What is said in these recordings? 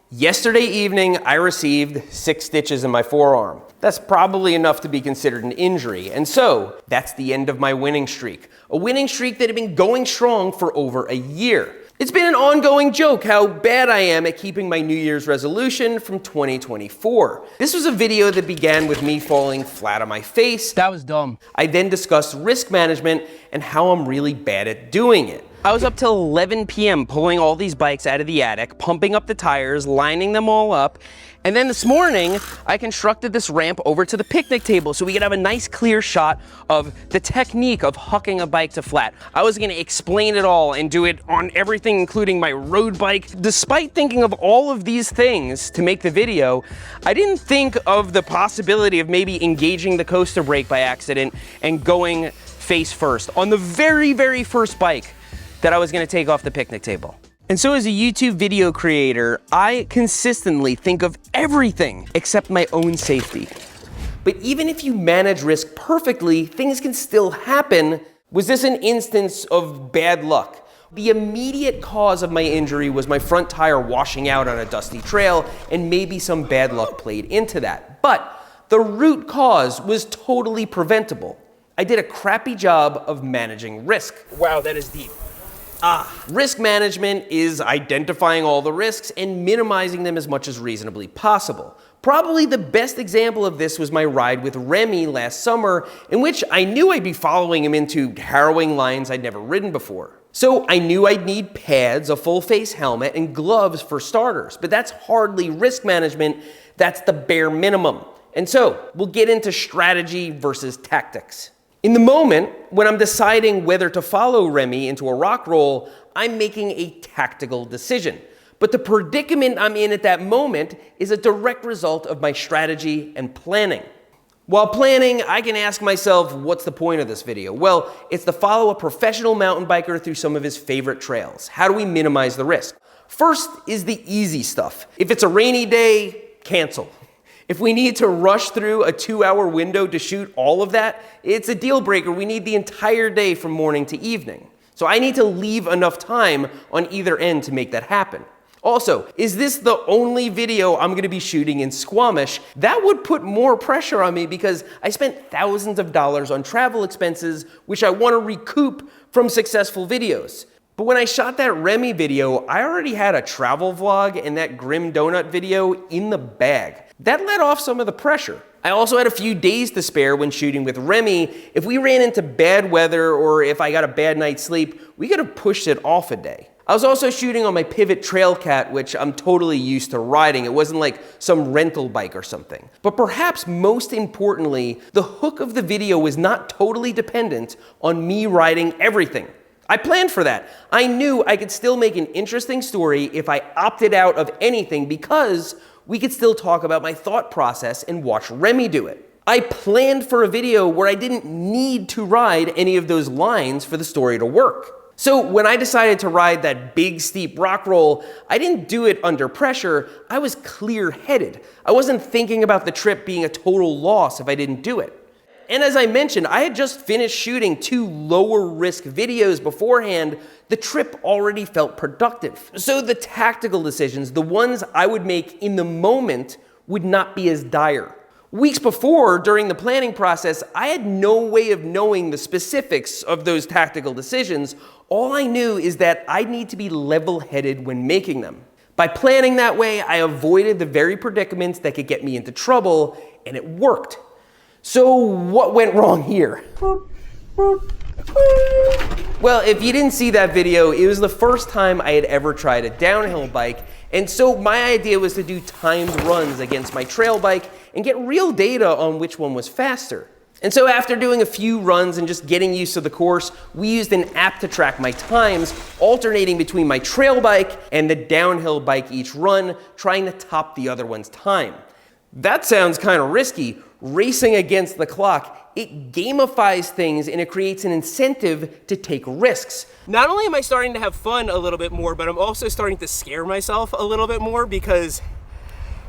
Yesterday evening, I received 6 stitches in my forearm. That's probably enough to be considered an injury, and so that's the end of my winning streak. A winning streak that had been going strong for over a year. It's been an ongoing joke how bad I am at keeping my New Year's resolution from 2024. This was a video that began with me falling flat on my face. That was dumb. I then discussed risk management and how I'm really bad at doing it. I was up till 11 p.m. pulling all these bikes out of the attic, pumping up the tires, lining them all up. And then this morning, I constructed this ramp over to the picnic table so we could have a nice clear shot of the technique of hucking a bike to flat. I was gonna explain it all and do it on everything, including my road bike. Despite thinking of all of these things to make the video, I didn't think of the possibility of maybe engaging the coaster brake by accident and going face first on the very, very first bike that I was gonna take off the picnic table. And so as a YouTube video creator, I consistently think of everything except my own safety. But even if you manage risk perfectly, things can still happen. Was this an instance of bad luck? The immediate cause of my injury was my front tire washing out on a dusty trail, and maybe some bad luck played into that. But the root cause was totally preventable. I did a crappy job of managing risk. Wow, that is deep. Risk management is identifying all the risks and minimizing them as much as reasonably possible. Probably the best example of this was my ride with Remy last summer, in which I knew I'd be following him into harrowing lines I'd never ridden before. So I knew I'd need pads, a full face helmet, and gloves for starters, but that's hardly risk management, that's the bare minimum. And so we'll get into strategy versus tactics. In the moment, when I'm deciding whether to follow Remy into a rock roll, I'm making a tactical decision. But the predicament I'm in at that moment is a direct result of my strategy and planning. While planning, I can ask myself, what's the point of this video? Well, it's to follow a professional mountain biker through some of his favorite trails. How do we minimize the risk? First is the easy stuff. If it's a rainy day, cancel. If we need to rush through a 2-hour window to shoot all of that, it's a deal breaker. We need the entire day from morning to evening. So I need to leave enough time on either end to make that happen. Also, is this the only video I'm gonna be shooting in Squamish? That would put more pressure on me because I spent thousands of dollars on travel expenses, which I wanna recoup from successful videos. But when I shot that Remy video, I already had a travel vlog and that Grim Donut video in the bag. That let off some of the pressure. I also had a few days to spare when shooting with Remy. If we ran into bad weather or if I got a bad night's sleep, we could have pushed it off a day. I was also shooting on my Pivot Trailcat, which I'm totally used to riding. It wasn't like some rental bike or something. But perhaps most importantly, the hook of the video was not totally dependent on me riding everything. I planned for that. I knew I could still make an interesting story if I opted out of anything because we could still talk about my thought process and watch Remy do it. I planned for a video where I didn't need to ride any of those lines for the story to work. So when I decided to ride that big steep rock roll, I didn't do it under pressure. I was clear-headed. I wasn't thinking about the trip being a total loss if I didn't do it. And as I mentioned, I had just finished shooting 2 lower risk videos beforehand. The trip already felt productive. So the tactical decisions, the ones I would make in the moment, would not be as dire. Weeks before, during the planning process, I had no way of knowing the specifics of those tactical decisions. All I knew is that I'd need to be level-headed when making them. By planning that way, I avoided the very predicaments that could get me into trouble, and it worked. So what went wrong here? Well, if you didn't see that video, it was the first time I had ever tried a downhill bike, and so my idea was to do timed runs against my trail bike and get real data on which one was faster. And so after doing a few runs and just getting used to the course, we used an app to track my times, alternating between my trail bike and the downhill bike each run, trying to top the other one's time. That sounds kind of risky, racing against the clock. It gamifies things and it creates an incentive to take risks. Not only am I starting to have fun a little bit more, but I'm also starting to scare myself a little bit more because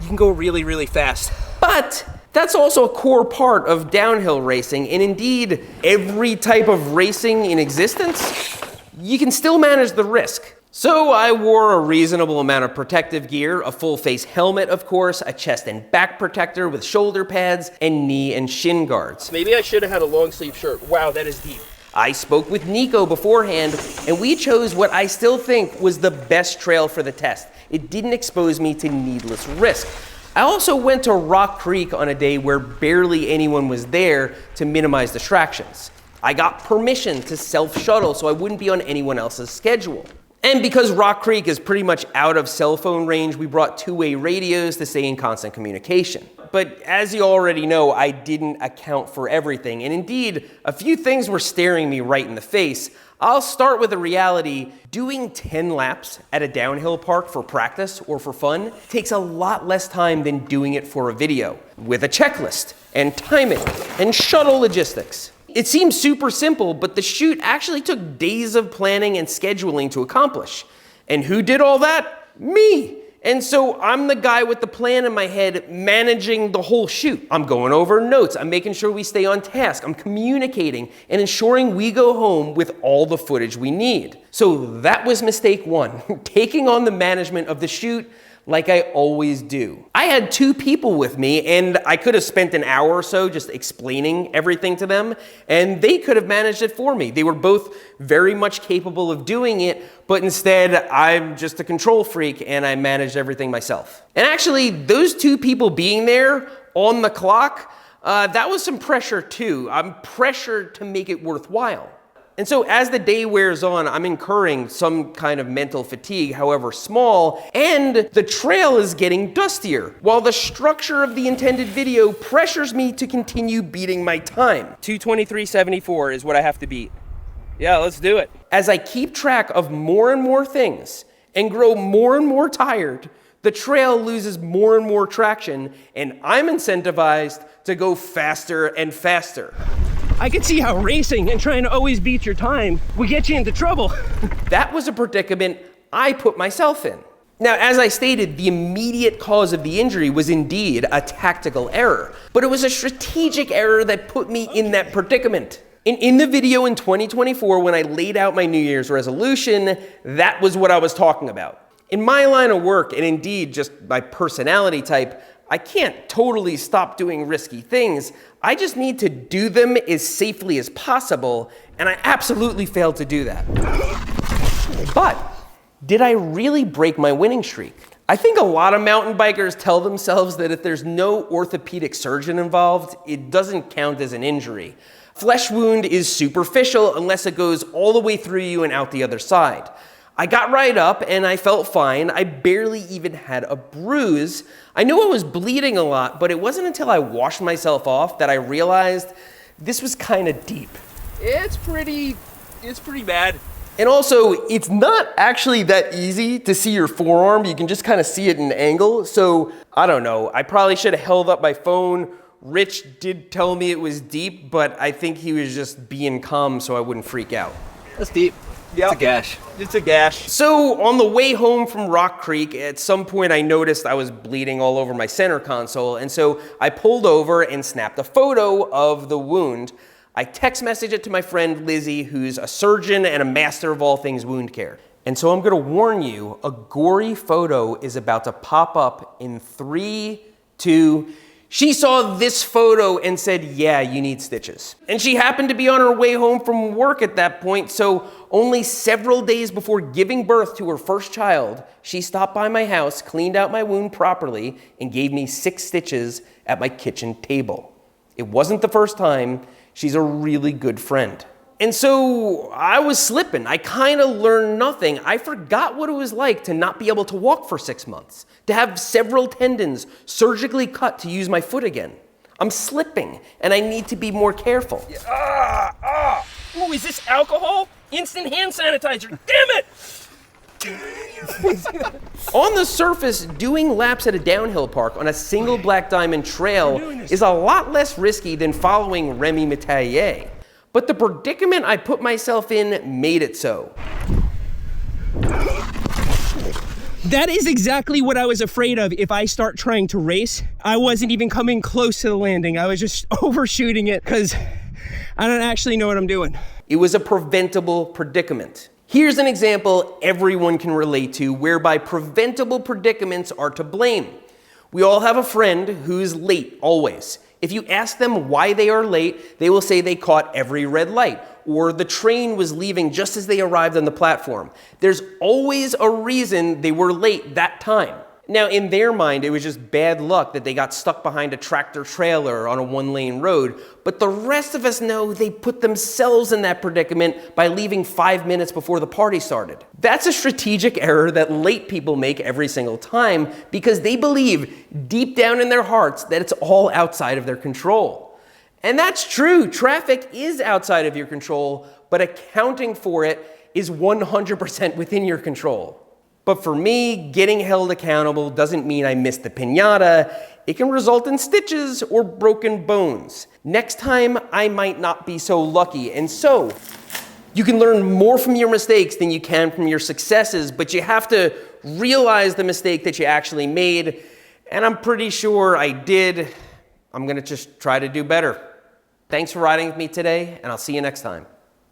you can go really, really fast. But that's also a core part of downhill racing, and indeed every type of racing in existence. You can still manage the risk. So I wore a reasonable amount of protective gear, a full face helmet, of course, a chest and back protector with shoulder pads, and knee and shin guards. Maybe I should have had a long sleeve shirt. Wow, that is deep. I spoke with Nico beforehand, and we chose what I still think was the best trail for the test. It didn't expose me to needless risk. I also went to Rock Creek on a day where barely anyone was there to minimize distractions. I got permission to self-shuttle so I wouldn't be on anyone else's schedule. And because Rock Creek is pretty much out of cell phone range, we brought two-way radios to stay in constant communication. But as you already know, I didn't account for everything. And indeed, a few things were staring me right in the face. I'll start with the reality. Doing 10 laps at a downhill park for practice or for fun takes a lot less time than doing it for a video, with a checklist and timing and shuttle logistics. It seems super simple, but the shoot actually took days of planning and scheduling to accomplish. And who did all that? Me. And so I'm the guy with the plan in my head managing the whole shoot. I'm going over notes, I'm making sure we stay on task, I'm communicating and ensuring we go home with all the footage we need. So that was mistake one, taking on the management of the shoot like I always do. I had two people with me, and I could have spent an hour or so just explaining everything to them, and they could have managed it for me. They were both very much capable of doing it, but instead I'm just a control freak and I managed everything myself. And actually, those two people being there on the clock, that was some pressure too. I'm pressured to make it worthwhile. And so as the day wears on, I'm incurring some kind of mental fatigue, however small, and the trail is getting dustier, while the structure of the intended video pressures me to continue beating my time. 2:23.74 is what I have to beat. Yeah, let's do it. As I keep track of more and more things and grow more and more tired, the trail loses more and more traction, and I'm incentivized to go faster and faster. I can see how racing and trying to always beat your time will get you into trouble. That was a predicament I put myself in. Now, as I stated, the immediate cause of the injury was indeed a tactical error, but it was a strategic error that put me in that predicament. In the video in 2024, when I laid out my New Year's resolution, that was what I was talking about. In my line of work, and indeed just my personality type, I can't totally stop doing risky things. I just need to do them as safely as possible, and I absolutely failed to do that. But did I really break my winning streak? I think a lot of mountain bikers tell themselves that if there's no orthopedic surgeon involved, it doesn't count as an injury. Flesh wound is superficial unless it goes all the way through you and out the other side. I got right up and I felt fine. I barely even had a bruise. I knew I was bleeding a lot, but it wasn't until I washed myself off that I realized this was kind of deep. It's pretty bad. And also, it's not actually that easy to see your forearm. You can just kind of see it in an angle. So, I don't know. I probably should have held up my phone. Rich did tell me it was deep, but I think he was just being calm so I wouldn't freak out. That's deep. Yep. It's a gash. It's a gash. So on the way home from Rock Creek, at some point I noticed I was bleeding all over my center console, and so I pulled over and snapped a photo of the wound. I text messaged it to my friend Lizzie, who's a surgeon and a master of all things wound care. And so I'm gonna warn you, a gory photo is about to pop up in 3, 2, She saw this photo and said, yeah, you need stitches. And she happened to be on her way home from work at that point, so only several days before giving birth to her first child, she stopped by my house, cleaned out my wound properly, and gave me 6 stitches at my kitchen table. It wasn't the first time. She's a really good friend. And so I was slipping. I kind of learned nothing. I forgot what it was like to not be able to walk for 6 months, to have several tendons surgically cut to use my foot again. I'm slipping, and I need to be more careful. Ooh, is this alcohol? Instant hand sanitizer, damn it! On the surface, doing laps at a downhill park on a single black diamond trail is a lot less risky than following Remy Métayer. But the predicament I put myself in made it so. That is exactly what I was afraid of if I start trying to race. I wasn't even coming close to the landing. I was just overshooting it because I don't actually know what I'm doing. It was a preventable predicament. Here's an example everyone can relate to whereby preventable predicaments are to blame. We all have a friend who's late always. If you ask them why they are late, they will say they caught every red light, or the train was leaving just as they arrived on the platform. There's always a reason they were late that time. Now, in their mind, it was just bad luck that they got stuck behind a tractor trailer on a one-lane road, but the rest of us know they put themselves in that predicament by leaving 5 minutes before the party started. That's a strategic error that late people make every single time because they believe deep down in their hearts that it's all outside of their control. And that's true. Traffic is outside of your control, but accounting for it is 100% within your control. But for me, getting held accountable doesn't mean I missed the piñata. It can result in stitches or broken bones. Next time, I might not be so lucky. And so, you can learn more from your mistakes than you can from your successes, but you have to realize the mistake that you actually made. And I'm pretty sure I did. I'm gonna just try to do better. Thanks for riding with me today, and I'll see you next time.